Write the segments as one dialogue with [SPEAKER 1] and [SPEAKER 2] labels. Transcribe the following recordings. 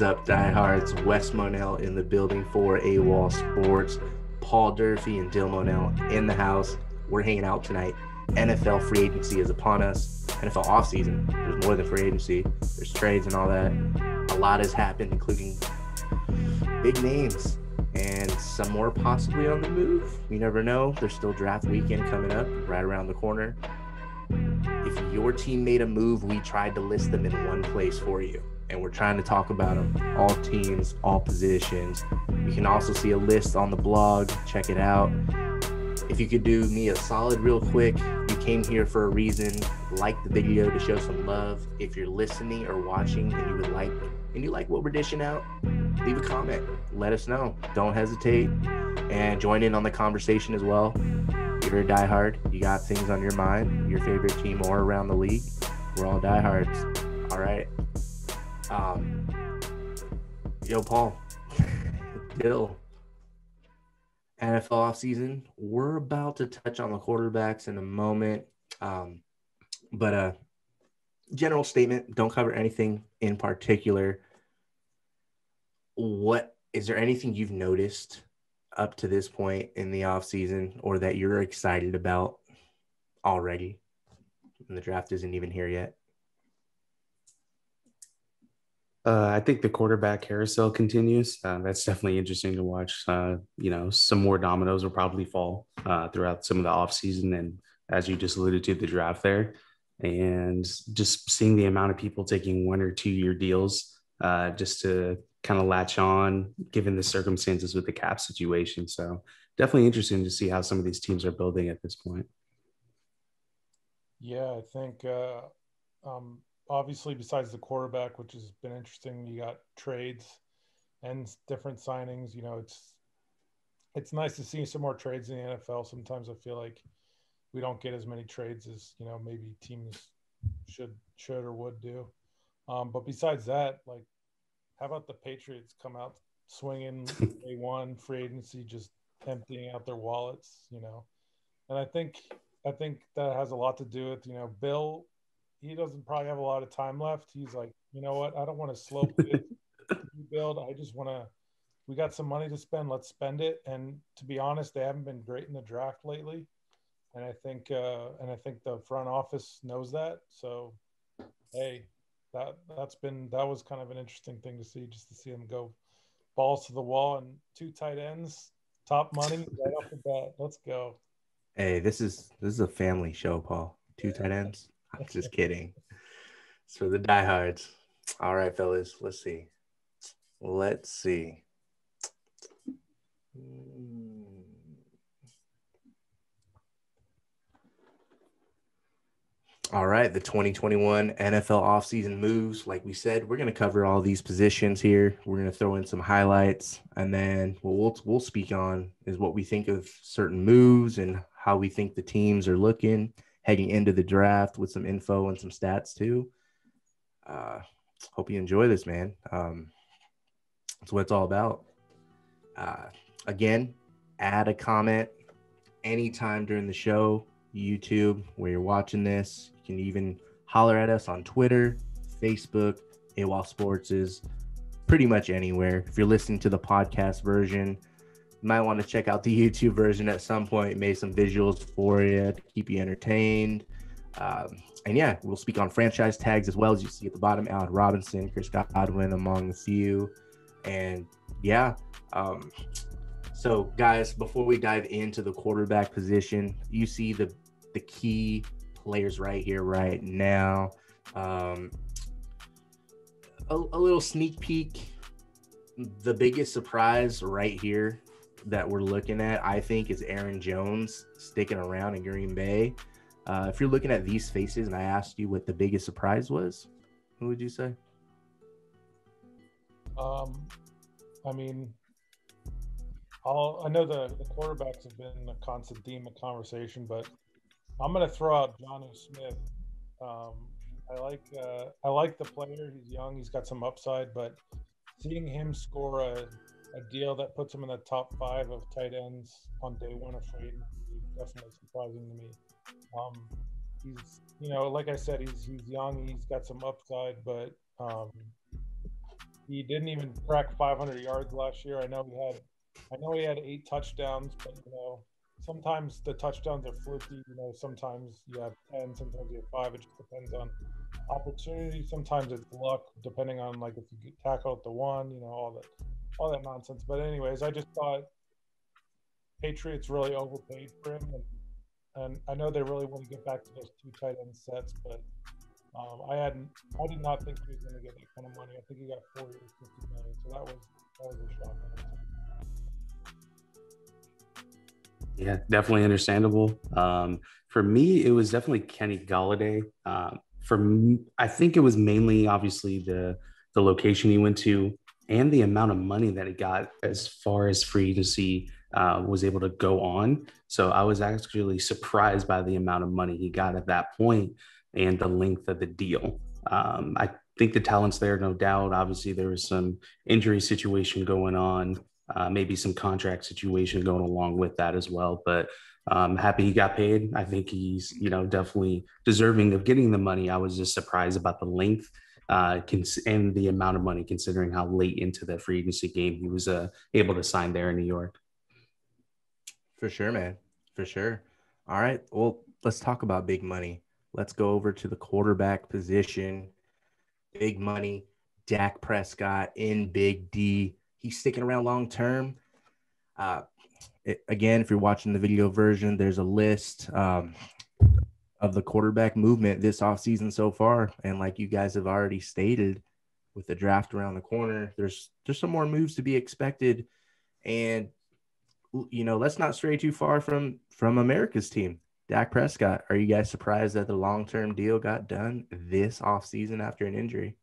[SPEAKER 1] up, diehards? Wes Monell in the building for AWOL Sports. Paul Durfee and Dill Monell in the house. We're hanging out tonight. NFL free agency is upon us. NFL offseason. There's more than free agency. There's trades and all that. A lot has happened, including big names and some more possibly on the move. You never know. There's still draft weekend coming up right around the corner. If your team made a move, we tried to list them in one place for you. And we're trying to talk about them. All teams, all positions. You can also see a list on the blog. Check it out. If you could do me a solid real quick, you came here for a reason. Like the video to show some love. If you're listening or watching and you like what we're dishing out, leave a comment. Let us know. Don't hesitate. And join in on the conversation as well. If you're a diehard, you got things on your mind, your favorite team or around the league, we're all diehards. All right. Yo, Paul. Dill. NFL offseason. We're about to touch on the quarterbacks in a moment. But general statement, don't cover anything in particular. Is there anything you've noticed up to this point in the offseason or that you're excited about already? And the draft isn't even here yet.
[SPEAKER 2] I think the quarterback carousel continues. That's definitely interesting to watch. Some more dominoes will probably fall throughout some of the offseason. And as you just alluded to, the draft there. And just seeing the amount of people taking 1 or 2 year deals just to kind of latch on, given the circumstances with the cap situation. So definitely interesting to see how some of these teams are building at this point.
[SPEAKER 3] Yeah, I think obviously besides the quarterback, which has been interesting, you got trades and different signings. It's nice to see some more trades in the NFL. Sometimes I feel like we don't get as many trades as maybe teams should or would do. But besides that, like, how about the Patriots come out swinging day one, free agency, just emptying out their wallets, And I think that has a lot to do with, Bill, he doesn't probably have a lot of time left. He's like, you know what? I don't want to slow rebuild. I just want to, we got some money to spend. Let's spend it. And to be honest, they haven't been great in the draft lately. And I think the front office knows that. So, hey, that was kind of an interesting thing to see, just to see them go balls to the wall and 2 tight ends, top money right off the bat. Let's go.
[SPEAKER 1] Hey, this is a family show, Paul. 2 tight ends. I'm just kidding. It's for the diehards. All right, fellas. Let's see. All right, the 2021 NFL offseason moves. Like we said, we're going to cover all these positions here. We're going to throw in some highlights, and then what we'll speak on is what we think of certain moves and how we think the teams are looking heading into the draft with some info and some stats too. Hope you enjoy this, man. That's what it's all about. Again, add a comment anytime during the show. YouTube, where you're watching this. You can even holler at us on Twitter, Facebook, AWOL Sports is pretty much anywhere. If you're listening to the podcast version, you might want to check out the YouTube version at some point. Made some visuals for you to keep you entertained. And yeah, we'll speak on franchise tags as well, as you see at the bottom. Allen Robinson, Chris Godwin among a few. And yeah, so guys, before we dive into the quarterback position, you see the key players right here, right now. A little sneak peek. The biggest surprise right here that we're looking at, I think, is Aaron Jones sticking around in Green Bay. If you're looking at these faces and I asked you what the biggest surprise was, who would you say?
[SPEAKER 3] I mean, I know the quarterbacks have been a constant theme of conversation, but I'm going to throw out Jonnu Smith. I like the player. He's young. He's got some upside, but seeing him score a deal that puts him in the top 5 of tight ends on day one of free agency is definitely surprising to me. He's, like I said, he's young. He's got some upside, but He didn't even crack 500 yards last year. I know he had 8 touchdowns, but sometimes the touchdowns are fluky. Sometimes you have 10, sometimes you have 5. It just depends on opportunity. Sometimes it's luck, depending on like if you get tackle at the one, all that nonsense. But anyways, I just thought Patriots really overpaid for him, and I know they really want to get back to those 2 tight end sets, but I did not think he was going to get that kind of money. I think he got 4 years, 50 million. So that was a shock.
[SPEAKER 2] Yeah, definitely understandable. For me, it was definitely Kenny Galladay. I think it was mainly obviously the location he went to and the amount of money that he got as far as free agency was able to go on. So I was actually surprised by the amount of money he got at that point and the length of the deal. I think the talent's there, no doubt. Obviously, there was some injury situation going on, maybe some contract situation going along with that as well. But happy he got paid. I think he's, definitely deserving of getting the money. I was just surprised about the length and the amount of money, considering how late into the free agency game he was able to sign there in New York.
[SPEAKER 1] For sure, man. For sure. All right. Well, let's talk about big money. Let's go over to the quarterback position. Big money. Dak Prescott in Big D. He's sticking around long term. Again, if you're watching the video version, there's a list of the quarterback movement this offseason so far. And like you guys have already stated, with the draft around the corner, there's some more moves to be expected. And, let's not stray too far from America's team. Dak Prescott, are you guys surprised that the long-term deal got done this offseason after an injury?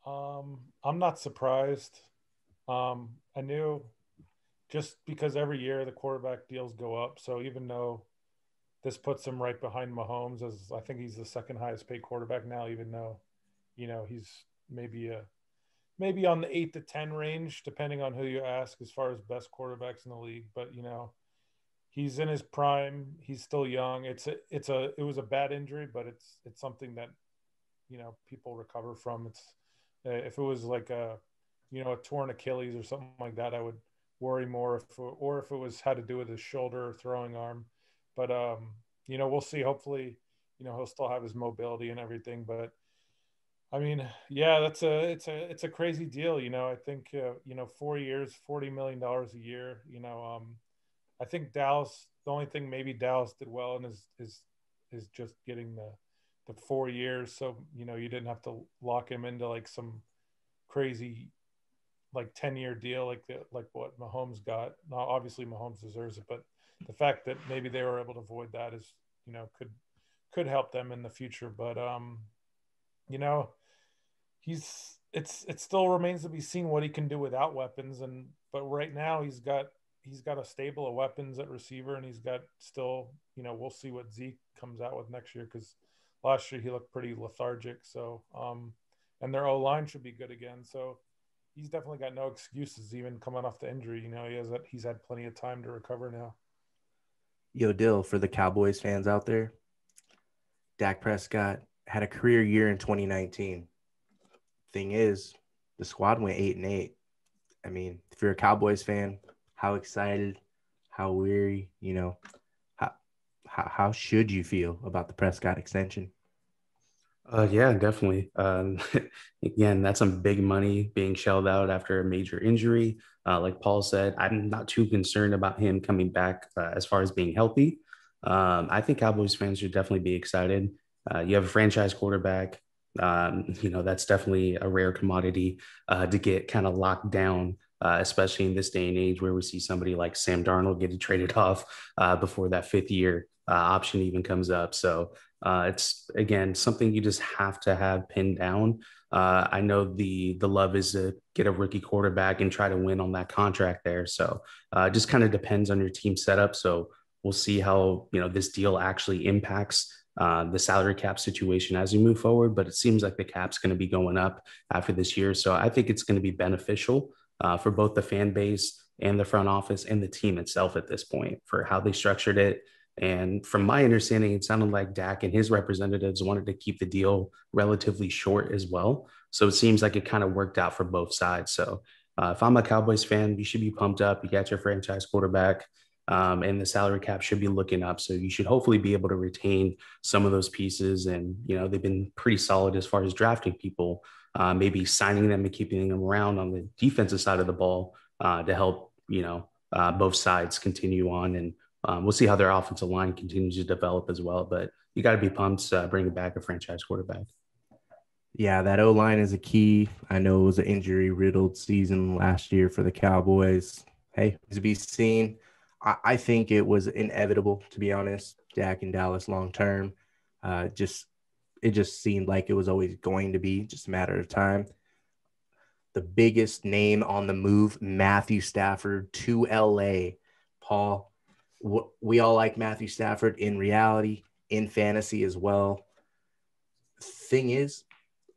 [SPEAKER 3] I'm not surprised. I knew just because every year the quarterback deals go up. So even though this puts him right behind Mahomes, as I think he's the second highest paid quarterback now, even though, he's maybe on the 8 to 10 range, depending on who you ask, as far as best quarterbacks in the league. But, he's in his prime. He's still young. It was a bad injury, but it's something that, people recover from. It's if it was like a torn Achilles or something like that, I would worry more. If it was had to do with his shoulder or throwing arm, but we'll see. Hopefully, he'll still have his mobility and everything. But I mean, yeah, it's a crazy deal. I think 4 years, $40 million a year. I think Dallas. The only thing maybe Dallas did well in is just getting the 4 years. So you didn't have to lock him into like some crazy like 10-year deal like what Mahomes got. Now, obviously Mahomes deserves it, but the fact that maybe they were able to avoid that is could help them in the future. But it still remains to be seen what he can do without weapons. But right now he's got a stable of weapons at receiver, and he's got still, we'll see what Zeke comes out with next year, because last year he looked pretty lethargic. So, and their O-line should be good again. So he's definitely got no excuses, even coming off the injury. He's had plenty of time to recover now.
[SPEAKER 1] Yo, Dill, for the Cowboys fans out there, Dak Prescott had a career year in 2019. Thing is, the squad went 8-8. I mean, if you're a Cowboys fan, how excited, how weary, how should you feel about the Prescott extension?
[SPEAKER 2] Yeah, definitely. Again, that's some big money being shelled out after a major injury. Like Paul said, I'm not too concerned about him coming back as far as being healthy. I think Cowboys fans should definitely be excited. You have a franchise quarterback. That's definitely a rare commodity to get kind of locked down, especially in this day and age where we see somebody like Sam Darnold getting traded off before that 5th-year option even comes up. So it's, again, something you just have to have pinned down. I know the love is to get a rookie quarterback and try to win on that contract there. So it just kind of depends on your team setup. So we'll see how, this deal actually impacts the salary cap situation as we move forward. But it seems like the cap's going to be going up after this year. So I think it's going to be beneficial for both the fan base and the front office and the team itself at this point for how they structured it. And from my understanding, it sounded like Dak and his representatives wanted to keep the deal relatively short as well. So it seems like it kind of worked out for both sides. So if I'm a Cowboys fan, you should be pumped up. You got your franchise quarterback, and the salary cap should be looking up. So you should hopefully be able to retain some of those pieces. And, they've been pretty solid as far as drafting people, maybe signing them and keeping them around on the defensive side of the ball to help, both sides continue on. And we'll see how their offensive line continues to develop as well. But you got to be pumped bringing back a franchise quarterback.
[SPEAKER 1] Yeah, that O-line is a key. I know it was an injury-riddled season last year for the Cowboys. Hey, to be seen. I think it was inevitable, to be honest, Dak in Dallas long-term. It just seemed like it was always going to be just a matter of time. The biggest name on the move, Matthew Stafford to LA. Paul, we all like Matthew Stafford in reality, in fantasy as well. Thing is,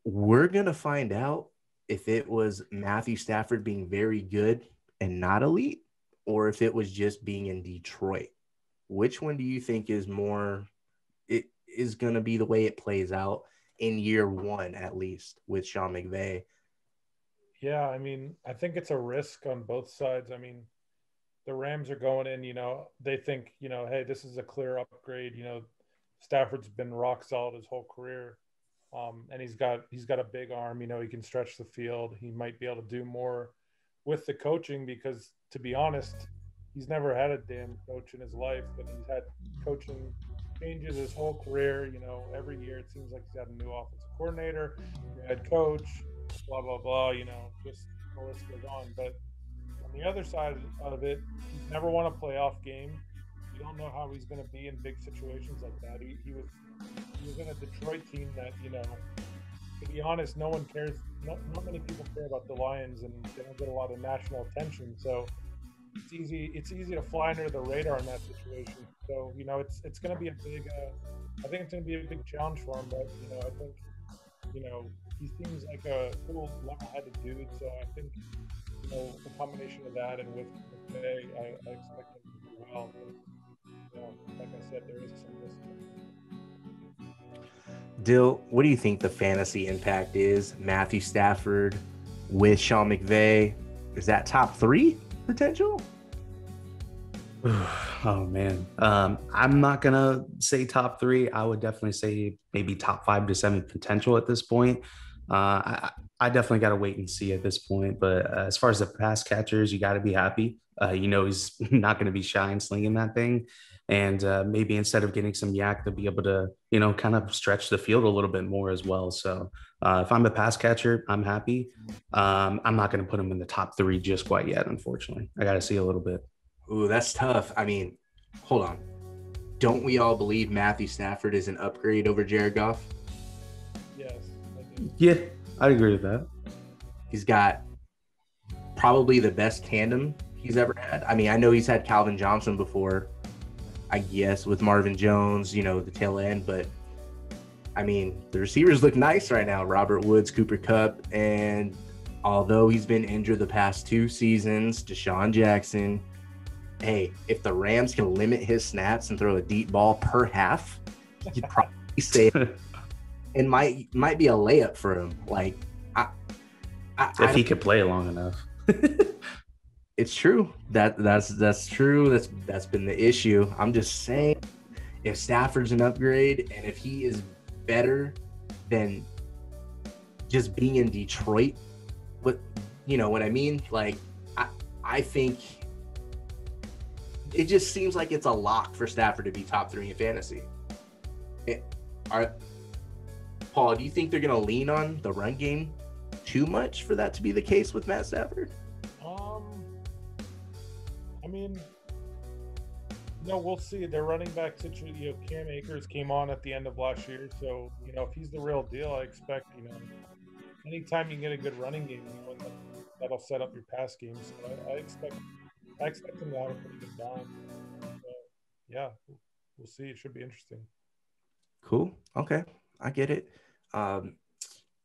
[SPEAKER 1] we're going to find out if it was Matthew Stafford being very good and not elite, or if it was just being in Detroit. Which one do you think is more, it is going to be the way it plays out in year one, at least, with Sean McVay?
[SPEAKER 3] Yeah, I mean, I think it's a risk on both sides. I mean, the Rams are going in, they think, hey, this is a clear upgrade. Stafford's been rock solid his whole career. And he's got a big arm, he can stretch the field. He might be able to do more with the coaching because, to be honest, he's never had a damn coach in his life, but he's had coaching changes his whole career. Every year it seems like he's had a new offensive coordinator, new head coach, blah, blah, blah, just the list goes on. But on the other side of it, he's never won a playoff game. You don't know how he's going to be in big situations like that. He was in a Detroit team that, to be honest, no one cares. Not many people care about the Lions, and they don't get a lot of national attention. So it's easy to fly under the radar in that situation. So, it's going to be a big, I think it's going to be a big challenge for him. But, I think, he seems like a cool, level-headed dude. So I think, the combination of that and with McVay, I expect him to do well. But, like I said, there is some risk.
[SPEAKER 1] Dill, what do you think the fantasy impact is? Matthew Stafford with Sean McVay, is that top 3 potential?
[SPEAKER 2] Oh man, I'm not gonna say top 3. I would definitely say maybe top 5 to 7 potential at this point. I definitely got to wait and see at this point. But as far as the pass catchers, you got to be happy. He's not going to be shy and slinging that thing. And maybe instead of getting some yak, they'll be able to, kind of stretch the field a little bit more as well. So if I'm a pass catcher, I'm happy. I'm not going to put him in the top 3 just quite yet, unfortunately. I got to see a little bit.
[SPEAKER 1] Ooh, that's tough. I mean, hold on. Don't we all believe Matthew Stafford is an upgrade over Jared Goff?
[SPEAKER 3] Yes, I do.
[SPEAKER 2] Yeah, I'd agree with that.
[SPEAKER 1] He's got probably the best tandem he's ever had. I mean, I know he's had Calvin Johnson before, I guess, with Marvin Jones, the tail end. But, I mean, the receivers look nice right now. Robert Woods, Cooper Kupp, and although he's been injured the past 2 seasons, Deshaun Jackson, hey, if the Rams can limit his snaps and throw a deep ball per half, you'd probably say it might be a layup for him. Like,
[SPEAKER 2] if he could play long enough.
[SPEAKER 1] It's true. That's true. That's been the issue. I'm just saying, if Stafford's an upgrade and if he is better than just being in Detroit, what I mean? Like, I think it just seems like it's a lock for Stafford to be top 3 in fantasy. Paul, do you think they're going to lean on the run game too much for that to be the case with Matt Stafford?
[SPEAKER 3] I mean, we'll see. Their running back situation, Cam Akers came on at the end of last year. So, if he's the real deal, I expect, anytime you get a good running game, that'll set up your pass game. So I expect him to have a pretty good time. So, yeah, we'll see. It should be interesting.
[SPEAKER 1] Cool. Okay. I get it. All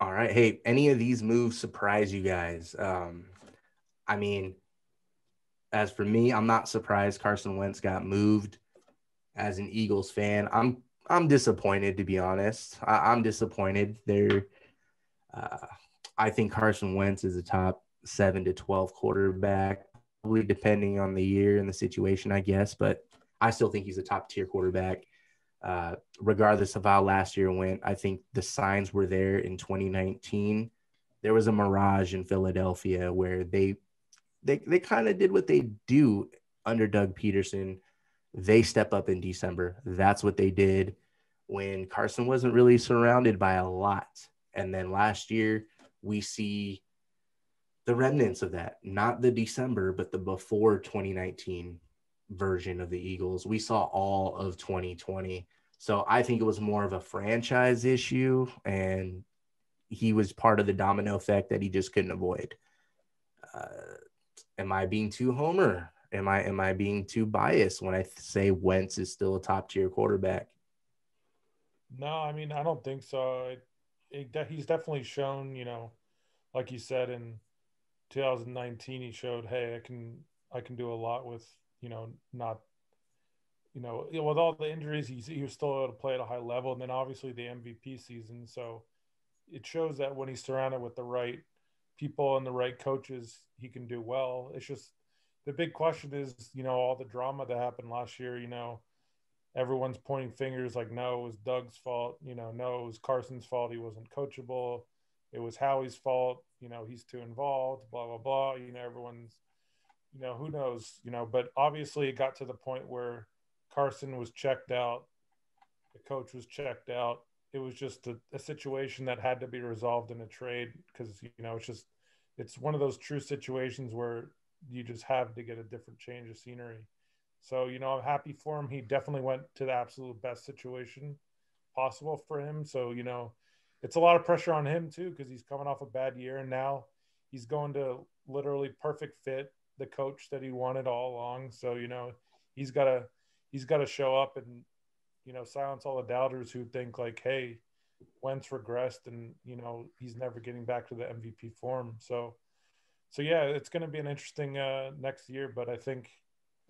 [SPEAKER 1] right. Hey, any of these moves surprise you guys? I mean, as for me, I'm not surprised Carson Wentz got moved. as an Eagles fan, I'm disappointed, to be honest. I'm disappointed. Uh, I think Carson Wentz is a top 7 to 12 quarterback, probably depending on the year and the situation, I guess. But I still think he's a top tier quarterback. Regardless of how last year went, I think the signs were there in 2019. There was a mirage in Philadelphia where they kind of did what they do under Doug Peterson. They step up in December. That's what they did when Carson wasn't really surrounded by a lot. And then last year, we see the remnants of that, not the December, but the before 2019 version of the Eagles. We saw all of 2020. So I think it was more of a franchise issue, and he was part of the domino effect that he just couldn't avoid. Am I being too homer? Am I being too biased when I say Wentz is still a top tier quarterback?
[SPEAKER 3] No, I mean, I don't think so. He's definitely shown, like you said in 2019, he showed, hey, I can do a lot with, not, with all the injuries, he was still able to play at a high level, and then obviously the MVP season. So it shows that when he's surrounded with the right people and the right coaches, he can do well. It's just the big question is, all the drama that happened last year. Everyone's pointing fingers like, no, it was Doug's fault. No, it was Carson's fault. He wasn't coachable. It was Howie's fault. He's too involved, blah, blah, blah. Everyone's, who knows, but obviously it got to the point where Carson was checked out. The coach was checked out. It was just a situation that had to be resolved in a trade because, it's one of those true situations where you just have to get a different change of scenery. So, I'm happy for him. He definitely went to the absolute best situation possible for him. So, it's a lot of pressure on him too, because he's coming off a bad year and now he's going to literally perfect fit the coach that he wanted all along. So, he's got to show up and, silence all the doubters who think like, hey, Wentz regressed and, he's never getting back to the MVP form. So yeah, it's going to be an interesting next year, but I think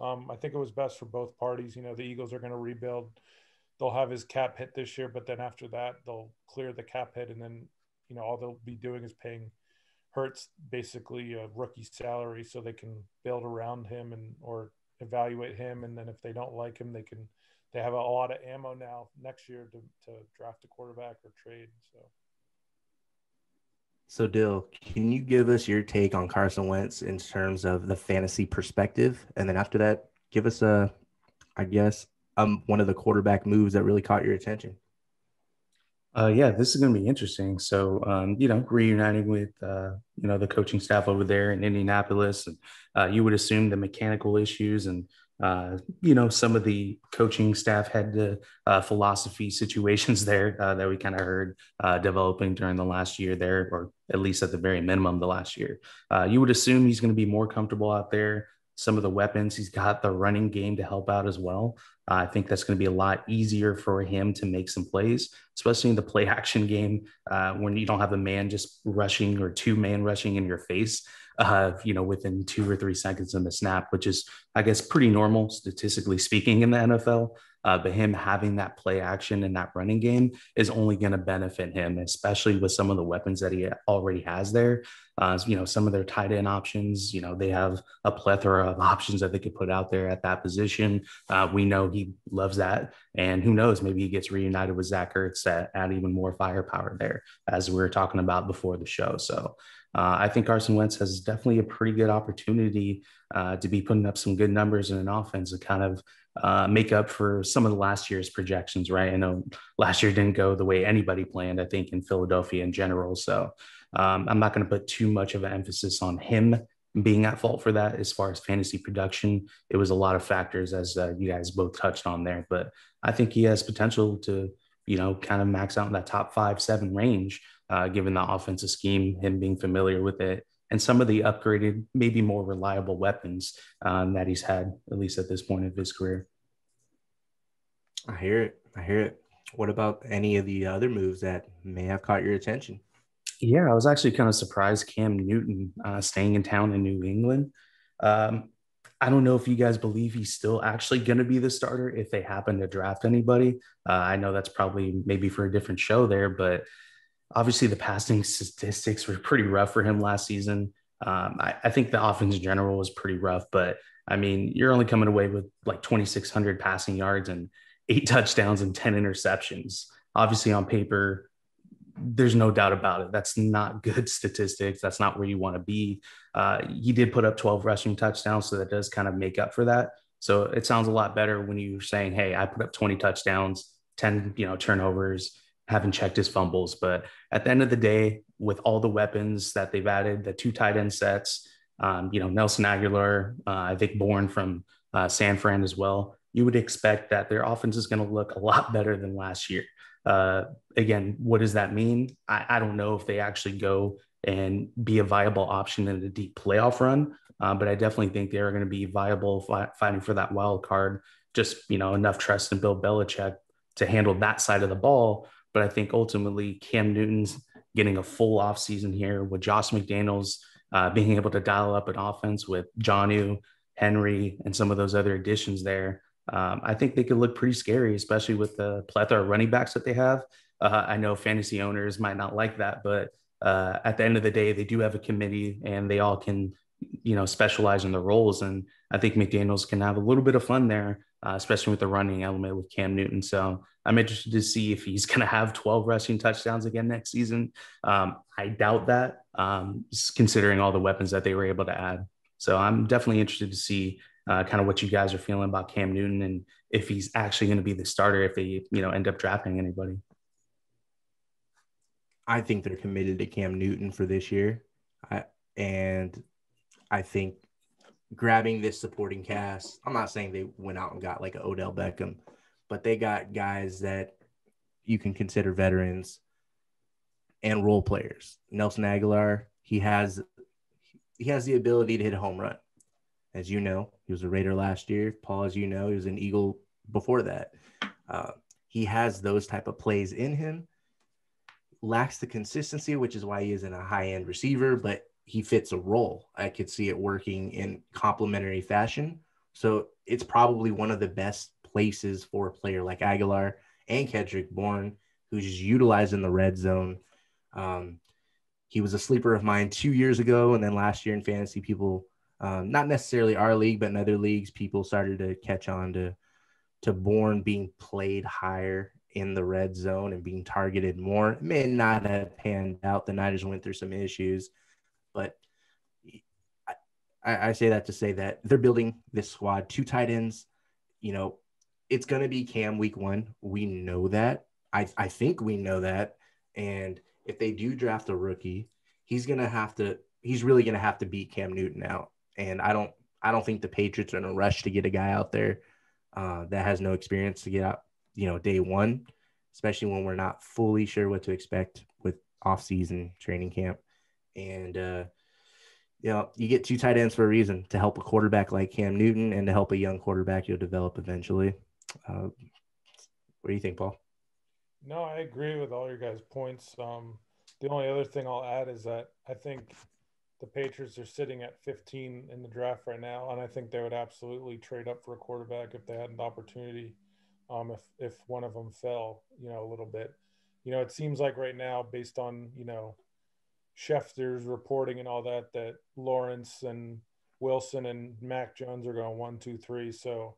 [SPEAKER 3] it was best for both parties. The Eagles are going to rebuild. They'll have his cap hit this year, but then after that, they'll clear the cap hit. And then, all they'll be doing is paying Hurts basically a rookie salary so they can build around him or evaluate him. And then if they don't like him, they have a lot of ammo now next year to draft a quarterback or trade.
[SPEAKER 1] So, Dill, can you give us your take on Carson Wentz in terms of the fantasy perspective? And then after that, give us one of the quarterback moves that really caught your attention.
[SPEAKER 2] Yeah, this is going to be interesting. So, reuniting with, the coaching staff over there in Indianapolis, and you would assume the mechanical issues and, some of the coaching staff had the philosophy situations there that we kind of heard developing during the last year there, or at least at the very minimum, the last year. You would assume he's going to be more comfortable out there. Some of the weapons, he's got the running game to help out as well. I think that's going to be a lot easier for him to make some plays, especially in the play action game when you don't have a man just rushing or two man rushing in your face, within 2 or 3 seconds of the snap, which is, I guess, pretty normal statistically speaking in the NFL. But him having that play action and that running game is only going to benefit him, especially with some of the weapons that he already has there. Some of their tight end options, they have a plethora of options that they could put out there at that position. We know he loves that. And who knows, maybe he gets reunited with Zach Ertz to add even more firepower there, as we were talking about before the show. So I think Carson Wentz has definitely a pretty good opportunity to be putting up some good numbers in an offense to kind of make up for some of the last year's projections, right? I know last year didn't go the way anybody planned, I think, in Philadelphia in general. So I'm not going to put too much of an emphasis on him being at fault for that. As far as fantasy production, it was a lot of factors, as you guys both touched on there. But I think he has potential to, kind of max out in that top 5-7 range, given the offensive scheme, him being familiar with it, and some of the upgraded, maybe more reliable weapons that he's had, at least at this point of his career.
[SPEAKER 1] I hear it. What about any of the other moves that may have caught your attention?
[SPEAKER 2] Yeah, I was actually kind of surprised Cam Newton staying in town in New England. I don't know if you guys believe he's still actually going to be the starter if they happen to draft anybody. I know that's probably maybe for a different show there, but obviously the passing statistics were pretty rough for him last season. I think the offense in general was pretty rough, but I mean, you're only coming away with like 2,600 passing yards and 8 touchdowns and 10 interceptions. Obviously, on paper, there's no doubt about it. That's not good statistics. That's not where you want to be. He did put up 12 rushing touchdowns, so that does kind of make up for that. So it sounds a lot better when you're saying, "Hey, I put up 20 touchdowns, 10 turnovers, haven't checked his fumbles." But at the end of the day, with all the weapons that they've added, the 2 tight end sets, Nelson Aguilar, I think born from San Fran as well, you would expect that their offense is going to look a lot better than last year. Uh, Again, what does that mean? I don't know if they actually go and be a viable option in a deep playoff run, but I definitely think they're going to be viable fighting for that wild card. Just enough trust in Bill Belichick to handle that side of the ball. But I think ultimately Cam Newton's getting a full offseason here with Josh McDaniels being able to dial up an offense with Jonnu, Henry, and some of those other additions there. I think they could look pretty scary, especially with the plethora of running backs that they have. I know fantasy owners might not like that, but at the end of the day, they do have a committee and they all can, specialize in their roles. And I think McDaniels can have a little bit of fun there, especially with the running element with Cam Newton. So I'm interested to see if he's going to have 12 rushing touchdowns again next season. I doubt that, considering all the weapons that they were able to add. So I'm definitely interested to see kind of what you guys are feeling about Cam Newton and if he's actually going to be the starter if they, end up drafting anybody.
[SPEAKER 1] I think they're committed to Cam Newton for this year. And I think grabbing this supporting cast, I'm not saying they went out and got like an Odell Beckham, but they got guys that you can consider veterans and role players. Nelson Aguilar, he has the ability to hit a home run. As you know, he was a Raider last year. Paul, as you know, he was an Eagle before that. He has those type of plays in him. Lacks the consistency, which is why he isn't a high-end receiver, but he fits a role. I could see it working in complementary fashion. So it's probably one of the best places for a player like Aguilar and Kendrick Bourne, who's utilized in the red zone. He was a sleeper of mine 2 years ago, and then last year in fantasy, people, not necessarily our league, but in other leagues, people started to catch on to Bourne being played higher in the red zone and being targeted more. It may not have panned out. The Niners went through some issues, but I say that to say that they're building this squad, 2 tight ends. It's going to be Cam week 1. We know that. I think we know that. And if they do draft a rookie, he's really going to have to beat Cam Newton out. And I don't think the Patriots are in a rush to get a guy out there that has no experience to get out, day one, especially when we're not fully sure what to expect with off-season training camp. And, you get 2 tight ends for a reason, to help a quarterback like Cam Newton and to help a young quarterback you'll develop eventually. What do you think, Paul?
[SPEAKER 3] No, I agree with all your guys' points. The only other thing I'll add is that I think the Patriots are sitting at 15 in the draft right now, and I think they would absolutely trade up for a quarterback if they had an opportunity. If one of them fell, a little bit, it seems like right now, based on Schefter's reporting and all that, that Lawrence and Wilson and Mac Jones are going 1, 2, 3. So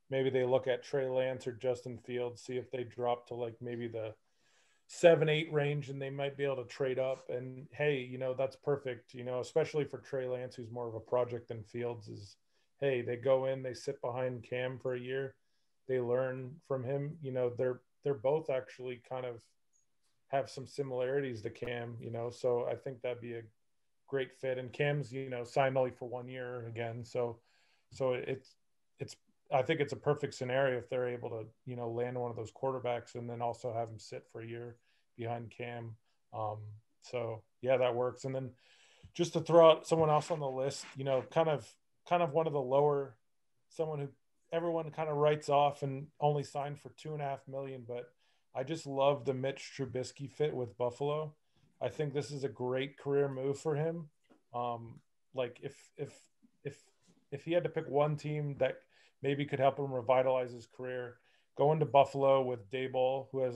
[SPEAKER 3] maybe they look at Trey Lance or Justin Fields, see if they drop to like maybe the 7, 8 range, and they might be able to trade up. And hey, that's perfect. Especially for Trey Lance, who's more of a project than Fields. Is hey, they go in, they sit behind Cam for a year, they learn from him. They're both actually kind of have some similarities to Cam. So I think that'd be a great fit. And Cam's signed only for 1 year again, so it's I think it's a perfect scenario if they're able to, land one of those quarterbacks and then also have him sit for a year behind Cam. So yeah, that works. And then just to throw out someone else on the list, kind of one of the lower, someone who everyone kind of writes off and only signed for $2.5 million, but I just love the Mitch Trubisky fit with Buffalo. I think this is a great career move for him. Like if if he had to pick one team that maybe could help him revitalize his career, going to Buffalo with Daboll, who has,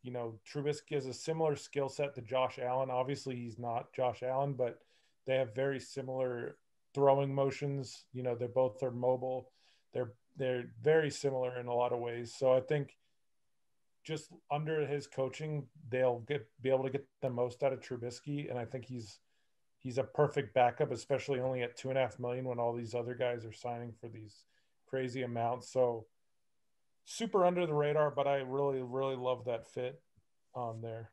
[SPEAKER 3] Trubisky has a similar skill set to Josh Allen. Obviously, he's not Josh Allen, but they have very similar throwing motions. They both are mobile. They're very similar in a lot of ways. So I think just under his coaching, they'll be able to get the most out of Trubisky, and I think he's a perfect backup, especially only at $2.5 million when all these other guys are signing for these crazy amounts. So super under the radar, but I really, really love that fit on there.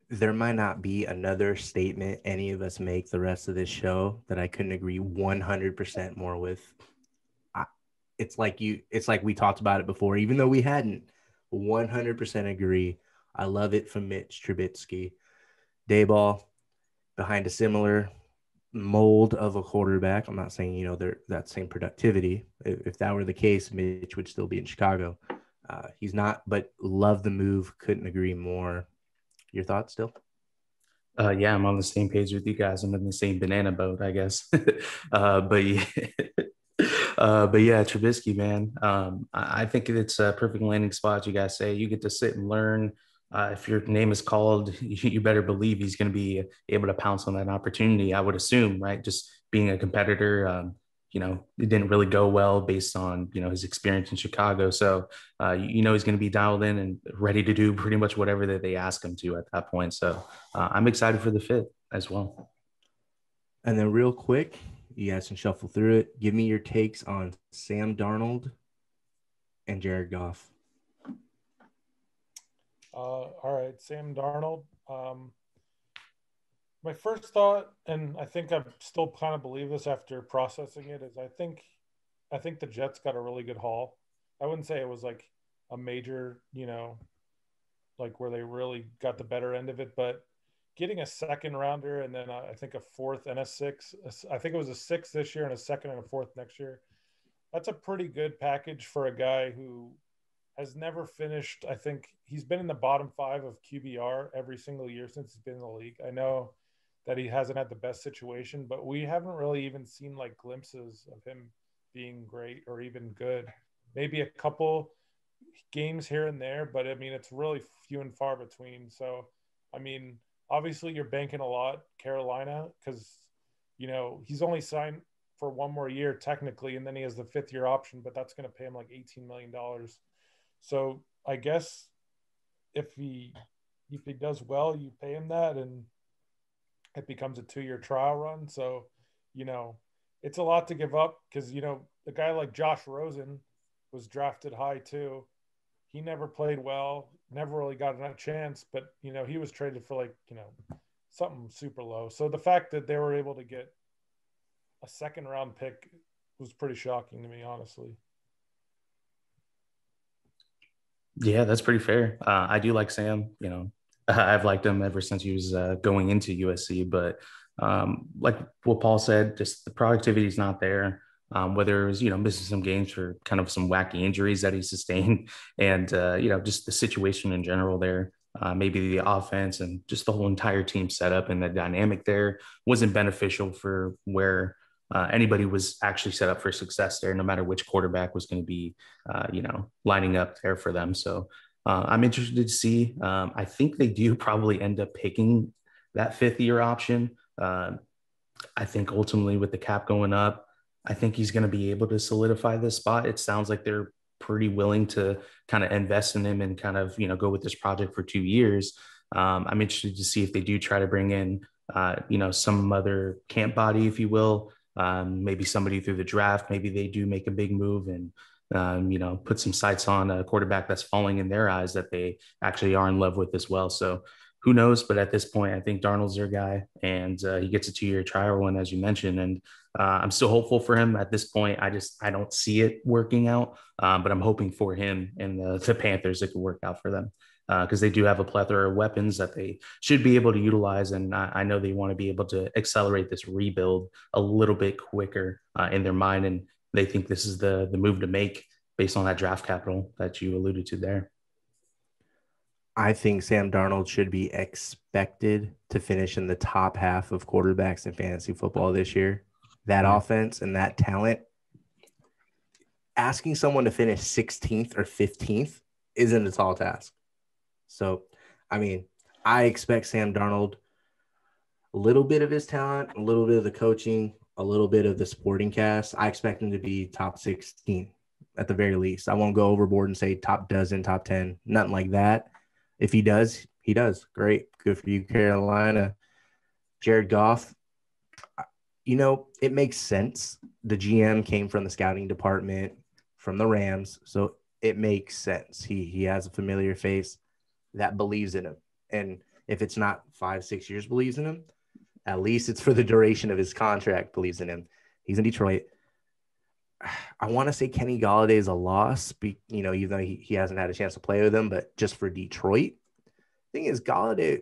[SPEAKER 1] There might not be another statement any of us make the rest of this show that I couldn't agree 100% more with. It's like we talked about it before, even though we hadn't. 100% agree. I love it from Mitch Trubisky. Daboll, behind a similar mold of a quarterback. I'm not saying, they're that same productivity. If that were the case, Mitch would still be in Chicago. He's not, but love the move. Couldn't agree more. Your thoughts still?
[SPEAKER 2] Yeah, I'm on the same page with you guys. I'm in the same banana boat, I guess. But yeah. But yeah, Trubisky, man. I think it's a perfect landing spot. You guys say you get to sit and learn. If your name is called, you better believe he's going to be able to pounce on that opportunity. I would assume, right? Just being a competitor, it didn't really go well based on his experience in Chicago. So he's going to be dialed in and ready to do pretty much whatever that they ask him to at that point. So I'm excited for the fit as well.
[SPEAKER 1] And then real quick, you guys can shuffle through it. Give me your takes on Sam Darnold and Jared Goff.
[SPEAKER 3] All right, Sam Darnold. My first thought, and I think I still kind of believe this after processing it, is I think the Jets got a really good haul. I wouldn't say it was like a major, like where they really got the better end of it, but getting a second rounder and then I think a fourth and a sixth. I think it was a sixth this year and a second and a fourth next year. That's a pretty good package for a guy who has never finished. I think he's been in the bottom 5 of QBR every single year since he's been in the league. I know that he hasn't had the best situation, but we haven't really even seen like glimpses of him being great or even good. Maybe a couple games here and there, but I mean, it's really few and far between. So, I mean, obviously you're banking a lot Carolina because, he's only signed for one more year technically, and then he has the 5th-year option, but that's going to pay him like $18 million. So I guess if he does well, you pay him that, and it becomes a 2-year trial run. So, it's a lot to give up because, a guy like Josh Rosen was drafted high too. He never played well, never really got a chance, but, he was traded for like, something super low. So the fact that they were able to get a second round pick was pretty shocking to me, honestly.
[SPEAKER 2] Yeah, that's pretty fair. I do like Sam. I've liked him ever since he was going into USC. But like what Paul said, just the productivity is not there. Whether it was missing some games for kind of some wacky injuries that he sustained, and just the situation in general there. Maybe the offense and just the whole entire team setup and the dynamic there wasn't beneficial for where anybody was actually set up for success there, no matter which quarterback was going to be, lining up there for them. So I'm interested to see. I think they do probably end up picking that 5th-year option. I think ultimately with the cap going up, I think he's going to be able to solidify this spot. It sounds like they're pretty willing to kind of invest in him and kind of, go with this project for 2 years. I'm interested to see if they do try to bring in, some other camp body, if you will, maybe somebody through the draft. Maybe they do make a big move and, put some sights on a quarterback that's falling in their eyes that they actually are in love with as well. So who knows? But at this point, I think Darnold's their guy, and he gets a 2-year trial one, as you mentioned. And I'm still hopeful for him at this point. I don't see it working out, but I'm hoping for him and the Panthers it could work out for them because they do have a plethora of weapons that they should be able to utilize. And I know they want to be able to accelerate this rebuild a little bit quicker in their mind. And they think this is the move to make based on that draft capital that you alluded to there.
[SPEAKER 1] I think Sam Darnold should be expected to finish in the top half of quarterbacks in fantasy football this year. that offense and that talent, asking someone to finish 16th or 15th isn't a tall task. So, I mean, I expect Sam Darnold, a little bit of his talent, a little bit of the coaching, a little bit of the sporting cast. I expect him to be top 16 at the very least. I won't go overboard and say top dozen, top 10, nothing like that. If he does, he does. Great. Good for you, Carolina. Jared Goff, it makes sense. The GM came from the scouting department from the Rams, so it makes sense. He has a familiar face that believes in him. And if it's not 5-6 years believes in him, at least it's for the duration of his contract believes in him. He's in Detroit. I want to say Kenny Galladay is a loss, even though he hasn't had a chance to play with him, but just for Detroit. Thing is, Galladay,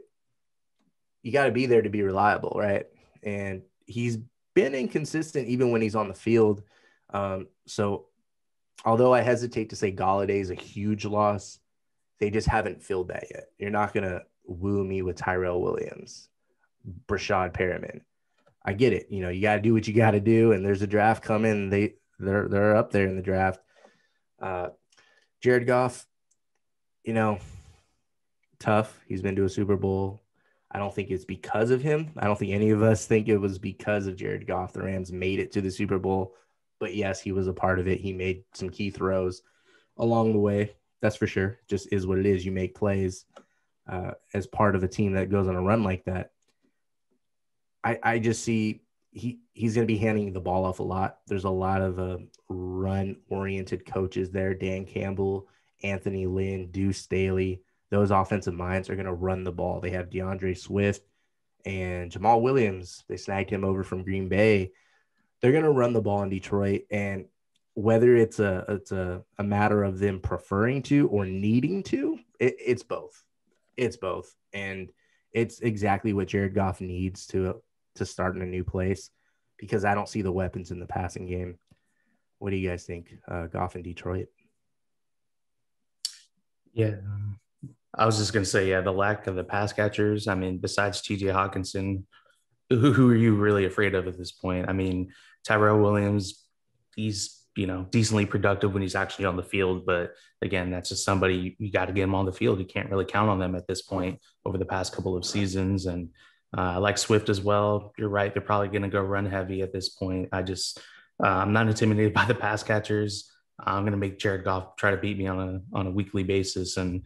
[SPEAKER 1] you got to be there to be reliable, right? And he's been inconsistent even when he's on the field. So although I hesitate to say Galladay is a huge loss, they just haven't filled that yet. You're not going to woo me with Tyrell Williams, Brashad Perriman. I get it. You got to do what you got to do, and there's a draft coming. They're up there in the draft. Jared Goff, tough. He's been to a Super Bowl. I don't think it's because of him. I don't think any of us think it was because of Jared Goff. The Rams made it to the Super Bowl, but yes, he was a part of it. He made some key throws along the way. That's for sure. Just is what it is. You make plays as part of a team that goes on a run like that. I just see he's going to be handing the ball off a lot. There's a lot of run-oriented coaches there. Dan Campbell, Anthony Lynn, Deuce Staley. Those offensive minds are going to run the ball. They have DeAndre Swift and Jamal Williams. They snagged him over from Green Bay. They're going to run the ball in Detroit, and whether it's a matter of them preferring to or needing to, it's both. It's both, and it's exactly what Jared Goff needs to start in a new place, because I don't see the weapons in the passing game. What do you guys think, Goff in Detroit?
[SPEAKER 2] Yeah, I was just going to say, the lack of the pass catchers. I mean, besides TJ Hawkinson, who are you really afraid of at this point? I mean, Tyrell Williams, he's, decently productive when he's actually on the field. But again, that's just somebody you got to get him on the field. You can't really count on them at this point over the past couple of seasons. And I like Swift as well. You're right. They're probably going to go run heavy at this point. I'm not intimidated by the pass catchers. I'm going to make Jared Goff try to beat me on a weekly basis. And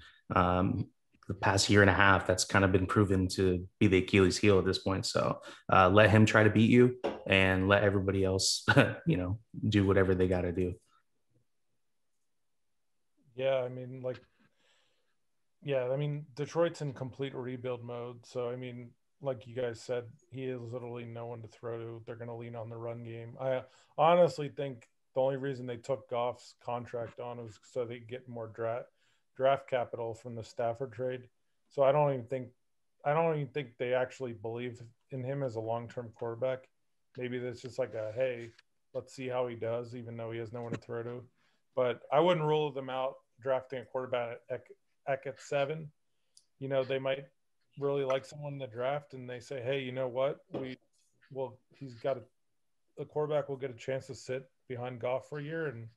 [SPEAKER 2] the past year and a half, that's kind of been proven to be the Achilles heel at this point. So let him try to beat you, and let everybody else, do whatever they got to do.
[SPEAKER 3] Yeah, Detroit's in complete rebuild mode. So, like you guys said, he is literally no one to throw to. They're going to lean on the run game. I honestly think the only reason they took Goff's contract on was so they get more draft capital from the Stafford trade. So I don't even think they actually believe in him as a long-term quarterback. Maybe that's just like hey, let's see how he does, even though he has no one to throw to. But I wouldn't rule them out drafting a quarterback at 7. They might really like someone in the draft, and they say, hey, you know what? He's got the quarterback will get a chance to sit behind Goff for a year, and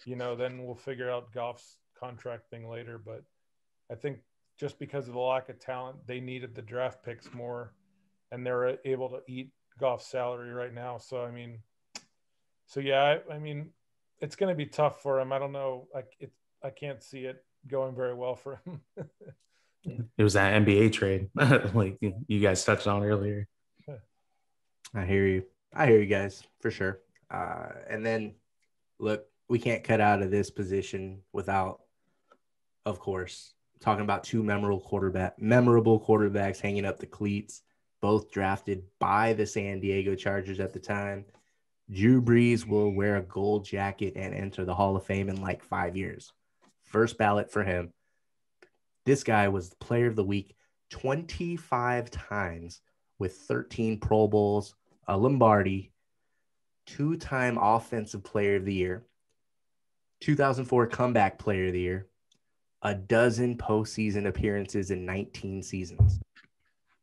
[SPEAKER 3] then we'll figure out Goff's contract thing later. But I think just because of the lack of talent, they needed the draft picks more, and they're able to eat Goff's salary right now. So it's going to be tough for him. I don't know. I can't see it going very well for him.
[SPEAKER 2] It was that NBA trade, like you guys touched on earlier.
[SPEAKER 1] I hear you guys for sure. And then, look, we can't cut out of this position without, of course, talking about two memorable quarterbacks hanging up the cleats, both drafted by the San Diego Chargers at the time. Drew Brees will wear a gold jacket and enter the Hall of Fame in like 5 years. First ballot for him. This guy was the player of the week 25 times with 13 Pro Bowls, a Lombardi, 2-time Offensive Player of the Year, 2004 Comeback Player of the Year, a dozen postseason appearances in 19 seasons.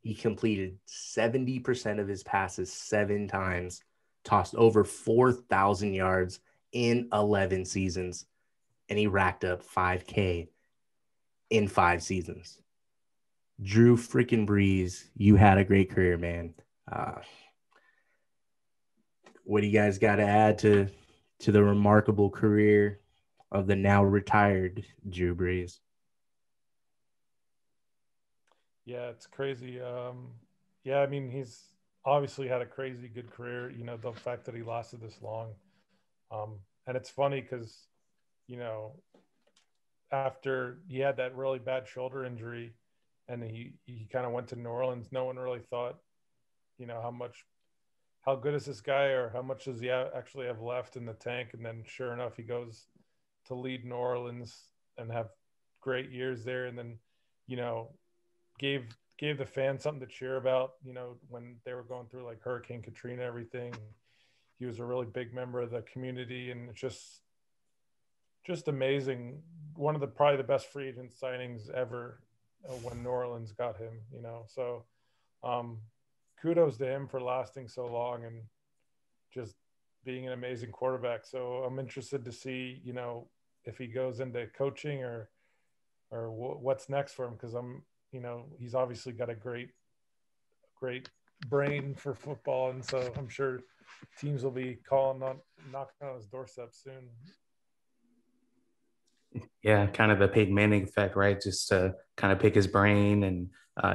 [SPEAKER 1] He completed 70% of his passes 7 times, tossed over 4,000 yards in 11 seasons, and he racked up 5K in 5 seasons. Drew freaking Brees, you had a great career, man. What do you guys got to add to the remarkable career of the now retired Drew Brees?
[SPEAKER 3] Yeah, it's crazy. Yeah, I mean, he's obviously had a crazy good career. You know, the fact that he lasted this long, and it's funny because, you know, after he had that really bad shoulder injury, and he kind of went to New Orleans, no one really thought, you know, how good is this guy, or how much does he actually have left in the tank? And then sure enough, he goes to lead New Orleans and have great years there. And then, you know, gave the fans something to cheer about, you know, when they were going through like Hurricane Katrina, everything. He was a really big member of the community, and it's just amazing. One of the probably the best free agent signings ever when New Orleans got him, you know. So kudos to him for lasting so long and just being an amazing quarterback. So I'm interested to see, you know, if he goes into coaching or what's next for him, because you know, he's obviously got a great brain for football, and so I'm sure teams will be knocking on his doorstep soon.
[SPEAKER 2] Yeah, kind of the Peyton Manning effect, right? Just to kind of pick his brain and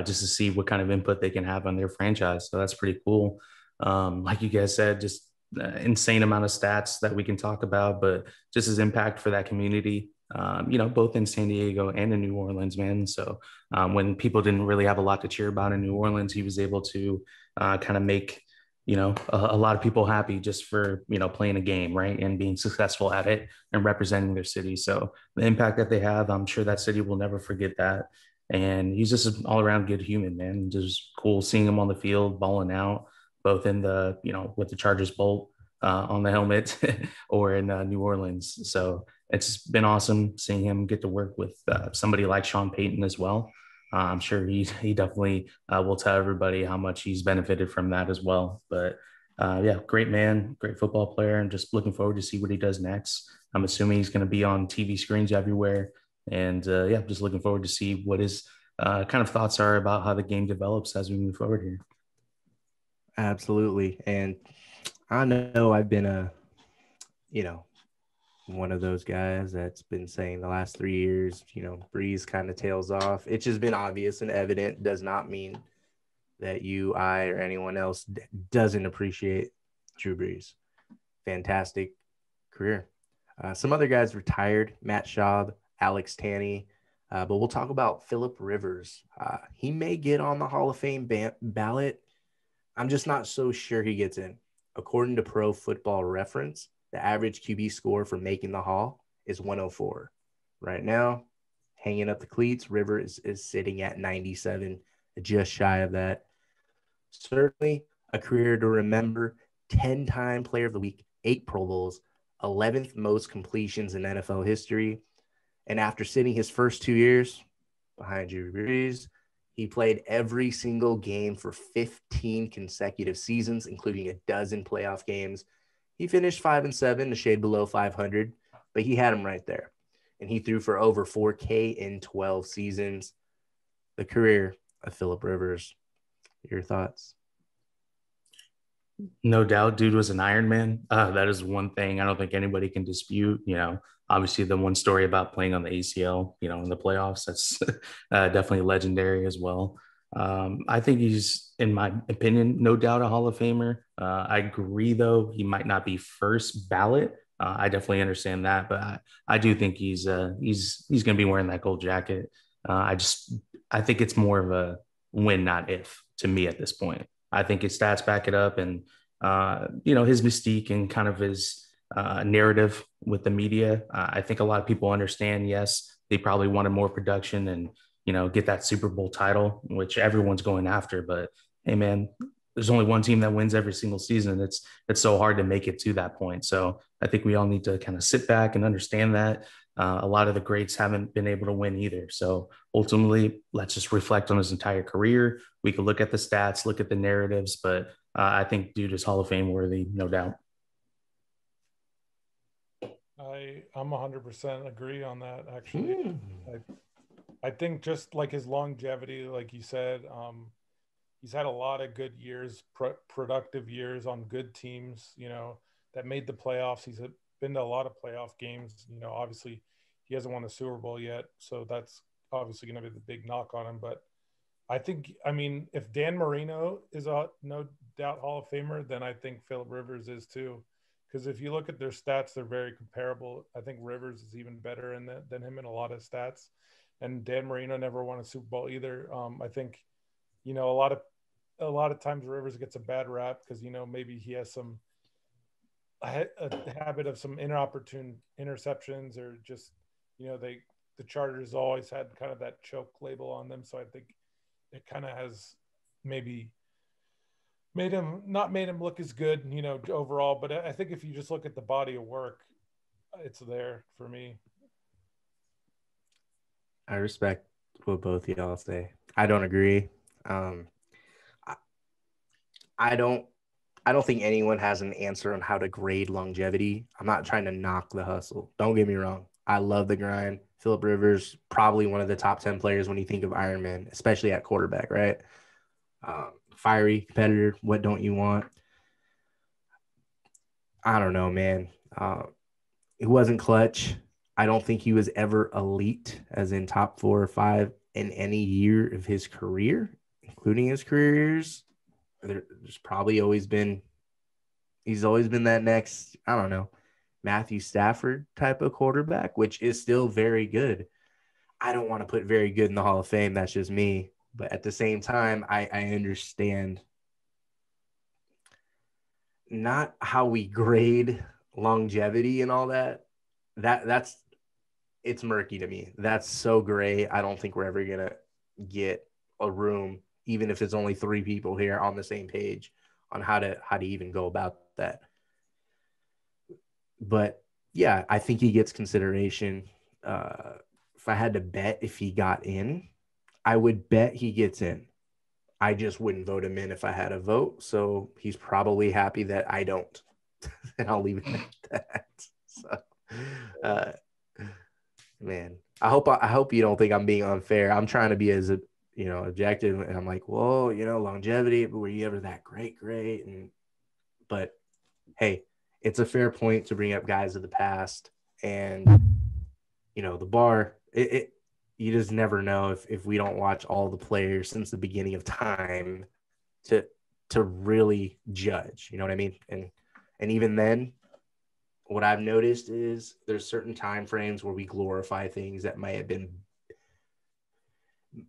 [SPEAKER 2] just to see what kind of input they can have on their franchise. So that's pretty cool. Like you guys said, just insane amount of stats that we can talk about, but just his impact for that community, you know, both in San Diego and in New Orleans, man. So when people didn't really have a lot to cheer about in New Orleans, he was able to kind of make, you know, a lot of people happy just for, you know, playing a game, right, and being successful at it and representing their city. So the impact that they have, I'm sure that city will never forget that. And he's just an all around good human, man. Just cool seeing him on the field, balling out, both in the, you know, with the Chargers bolt on the helmet or in New Orleans. So it's been awesome seeing him get to work with somebody like Sean Payton as well. I'm sure he definitely will tell everybody how much he's benefited from that as well. But yeah, great man, great football player, and just looking forward to see what he does next. I'm assuming he's going to be on TV screens everywhere, and yeah, just looking forward to see what his kind of thoughts are about how the game develops as we move forward here.
[SPEAKER 1] Absolutely, and I know I've been you know, one of those guys that's been saying the last 3 years, you know, Brees kind of tails off. It's just been obvious and evident. Does not mean that you, I, or anyone else doesn't appreciate Drew Brees. Fantastic career. Some other guys retired: Matt Schaub, Alex Tanney. But we'll talk about Phillip Rivers. He may get on the Hall of Fame ballot. I'm just not so sure he gets in. According to Pro Football Reference, the average QB score for making the Hall is 104. Right now, hanging up the cleats, Rivers is sitting at 97, just shy of that. Certainly a career to remember. 10-time Player of the Week, 8 Pro Bowls, 11th most completions in NFL history. And after sitting his first 2 years behind Drew Brees, he played every single game for 15 consecutive seasons, including a dozen playoff games. He finished 5-7, a shade below 500, but he had him right there. And he threw for over 4K in 12 seasons. The career of Phillip Rivers. Your thoughts?
[SPEAKER 2] No doubt, dude was an Iron Man. That is one thing I don't think anybody can dispute. You know, obviously the one story about playing on the ACL, you know, in the playoffs, that's definitely legendary as well. I think he's, in my opinion, no doubt a Hall of Famer. I agree, though, he might not be first ballot. I definitely understand that, but I do think he's going to be wearing that gold jacket. I think it's more of a when, not if, to me at this point. I think his stats back it up, and you know, his mystique and kind of his narrative with the media. I think a lot of people understand. Yes, they probably wanted more production and, you know, get that Super Bowl title, which everyone's going after. But hey, man, there's only one team that wins every single season. It's so hard to make it to that point. So I think we all need to kind of sit back and understand that. A lot of the greats haven't been able to win either. So ultimately, let's just reflect on his entire career. We could look at the stats, look at the narratives, but I think dude is Hall of Fame worthy, no doubt.
[SPEAKER 3] I'm 100% agree on that. Actually, I think just like his longevity, like you said, he's had a lot of good years, productive years on good teams, that made the playoffs. He's been to a lot of playoff games. Obviously he hasn't won a Super Bowl yet, so that's obviously going to be the big knock on him. But I think, if Dan Marino is a no doubt Hall of Famer, then I think Philip Rivers is too. Because if you look at their stats, they're very comparable. I think Rivers is even better than him in a lot of stats. And Dan Marino never won a Super Bowl either. I think, a lot of times Rivers gets a bad rap because, maybe he has a habit of some inopportune interceptions, or just, the Chargers always had kind of that choke label on them. So I think it kind of has maybe made him look as good, overall. But I think if you just look at the body of work, it's there for me.
[SPEAKER 1] I respect what both of y'all say. I don't agree. I don't think anyone has an answer on how to grade longevity. I'm not trying to knock the hustle. Don't get me wrong. I love the grind. Philip Rivers, probably one of the top 10 players when you think of Iron Man, especially at quarterback, right? Fiery competitor. What don't you want? I don't know, man. It wasn't clutch. I don't think he was ever elite, as in top 4 or 5 in any year of his career, including his career years. There's probably always been – he's always been that next, I don't know, Matthew Stafford type of quarterback, which is still very good. I don't want to put very good in the Hall of Fame. That's just me. But at the same time, I understand not how we grade longevity and all that. That's it's murky to me. That's so gray. I don't think we're ever going to get a room, even if it's only 3 people here, on the same page on how to even go about that. But yeah, I think he gets consideration. If I had to bet if he got in, I would bet he gets in. I just wouldn't vote him in if I had a vote. So he's probably happy that I don't. And I'll leave it at that. So, man, I hope you don't think I'm being unfair. I'm trying to be as objective, and I'm like, well, longevity, but were you ever that great? But hey, it's a fair point to bring up guys of the past, and the bar. You just never know if we don't watch all the players since the beginning of time to really judge. You know what I mean? And even then, what I've noticed is there's certain time frames where we glorify things that might have been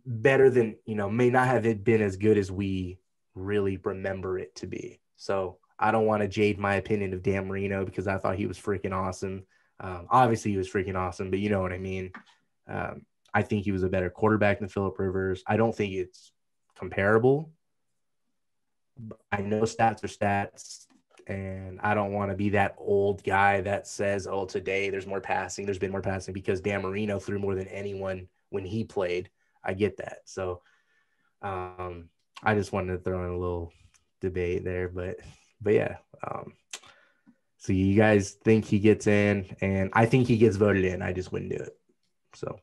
[SPEAKER 1] better than, may not have been as good as we really remember it to be. So I don't want to jade my opinion of Dan Marino because I thought he was freaking awesome. Obviously he was freaking awesome, but you know what I mean? I think he was a better quarterback than Philip Rivers. I don't think it's comparable. I know stats are stats, and I don't want to be that old guy that says, oh, today there's more passing. There's been more passing because Dan Marino threw more than anyone when he played. I get that. So I just wanted to throw in a little debate there, but yeah. So you guys think he gets in, and I think he gets voted in. I just wouldn't do it. So.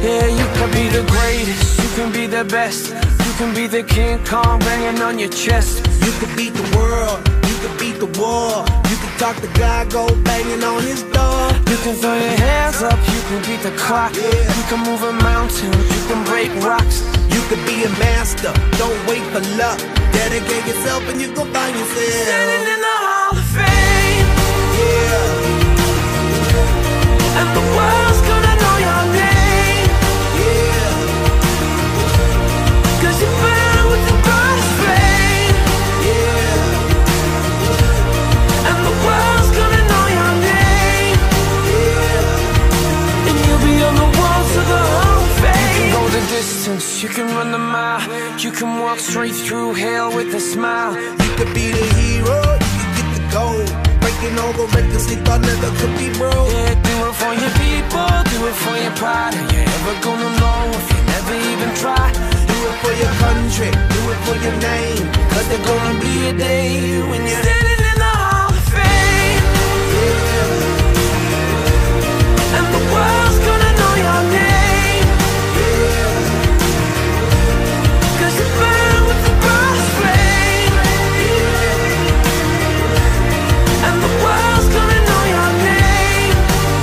[SPEAKER 4] Yeah, you can be the greatest, you can be the best, you can be the King Kong banging on your chest.
[SPEAKER 5] You could beat the world, you could beat the war, you could talk to God, go banging on his door.
[SPEAKER 4] You can throw your hands up, you can beat the clock, you can move a mountain, you can break rocks.
[SPEAKER 5] You could be a master, don't wait for luck, dedicate yourself and you go find yourself
[SPEAKER 4] standing in the Hall of Fame.
[SPEAKER 5] Yeah.
[SPEAKER 4] And the world's gonna know your name. Cause you burn with the brightest flame.
[SPEAKER 5] Yeah.
[SPEAKER 4] And the world's gonna race, you can run the mile, you can walk straight through hell with a smile.
[SPEAKER 5] You could be the hero, you could get the gold. Breaking over records they thought never could be broke.
[SPEAKER 4] Yeah, do it for your people, do it for your pride. Are you ever gonna know if you never even try?
[SPEAKER 5] Do it for your country, do it for your name. Cause there's gonna be a day when you're
[SPEAKER 4] standing in the Hall of Fame. Yeah. And the world's gonna know your name. Yeah. Cause you burn with the brightest flame. Yeah. And the world's gonna know your name.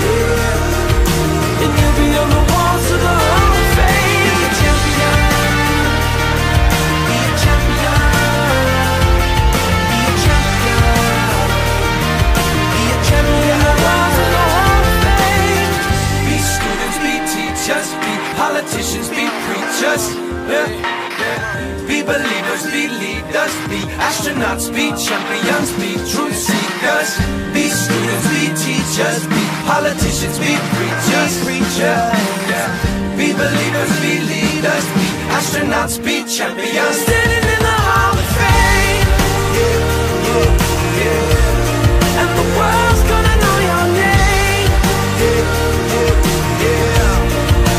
[SPEAKER 4] Yeah. And you'll be on the walls of the Hall of Fame.
[SPEAKER 5] Be a champion. Be a champion. Be a champion. Be a champion.
[SPEAKER 4] On the walls of the Hall of Fame. Be students, be teachers, be politicians, be preachers. Yeah. Be believers, be leaders, be astronauts, be champions, be truth seekers. Be students, be teachers, be politicians, be preachers. Yeah. Be believers, be leaders, be astronauts, be champions. Standing in the Hall of Fame. Yeah. And the world's gonna know your name.
[SPEAKER 5] Yeah.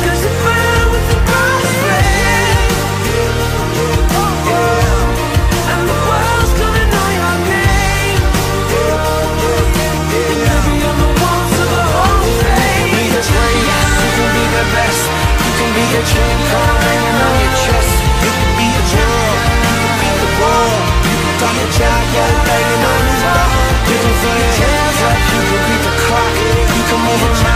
[SPEAKER 4] Cause you burn with the brightest flame. And the world's gonna know your name. And you'll be on the walls of the Hall of Fame. You can be the greatest, you can be the best. You can be a chain car hanging on your chest.
[SPEAKER 5] You can be a champion, you can be the world. You can turn your champion banging on his back.
[SPEAKER 4] You can throw your hands up, you can beat the clock. You can move around.